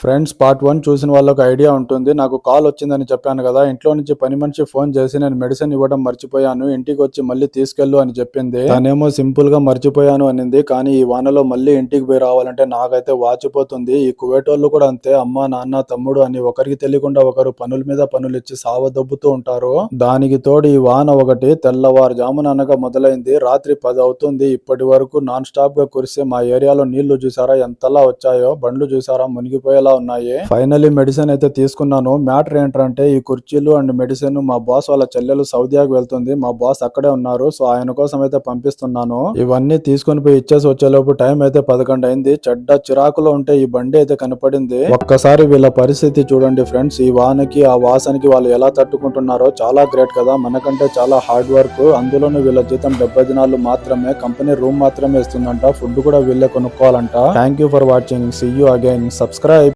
Friends part 1 చూసిన వాళ్ళకి idea ఉంటుంది. నాకు కాల్ వచ్చిందని చెప్పాను కదా, ఇంట్లో నుంచి పని మనిషి ఫోన్ చేసి నేను మెడిసిన్ ఇవ్వడం మర్చిపోయాను, ఇంటికి వచ్చి మళ్ళీ తీసుకెళ్ళు అని చెప్పింది. తనేమో సింపుల్ గా మర్చిపోయాను అనింది. కానీ ఈ వానలో మళ్ళీ ఇంటికి పోయి రావాలంటే నాకైతే వాచిపోతుంది. ఈ కువైట్ వాళ్ళు కూడా అంతే, అమ్మ నాన్న తమ్ముడు అని ఒకరికి తెలియకుండా ఒకరు పనుల మీద పనులు ఇచ్చి సావదొబ్బుతూ ఉంటారు. దానికి తోడు ఈ వాన ఒకటి తెల్లవారుజామున అనగా మొదలైంది. రాత్రి 10 అవుతుంది. ఇప్పటి వరకు నాన్ స్టాప్ గా కురిసే మా ఏరియాలో నీళ్లు చూసారా ఎంతలా వచ్చాయో, బండ్లు చూసారా మునిగిపోయేలా ఉన్నాయి. ఫైనల్లీ మెడిసిన్ అయితే తీసుకున్నాను. మ్యాటర్ ఏంటంటే ఈ కుర్చీలు అండ్ మెడిసిన్ మా బాస్ వాళ్ళ చెల్లెలు సౌదియాకి వెళ్తుంది. మా బాస్ అక్కడే ఉన్నారు. సో ఆయన కోసం అయితే పంపిస్తున్నాను. ఇవన్నీ తీసుకొని పోయి ఇచ్చేసి వచ్చేలోపు టైం అయితే 11 అయింది. చెడ్డ చిరాకులో ఉంటే ఈ బండి అయితే కనపడింది. ఒక్కసారి వీళ్ళ పరిస్థితి చూడండి ఫ్రెండ్స్. ఈ వానకి ఆ వాసనకి వాళ్ళు ఎలా తట్టుకుంటున్నారో చాలా గ్రేట్ కదా. మనకంటే చాలా హార్డ్ వర్క్. అందులోనూ వీళ్ళ జీతం 70 దినాలు మాత్రమే. కంపెనీ రూమ్ మాత్రమే ఇస్తుందంట. ఫుడ్ కూడా వీళ్ళే కొనుక్కోవాలంట. Thank you for watching. See you again. Subscribe.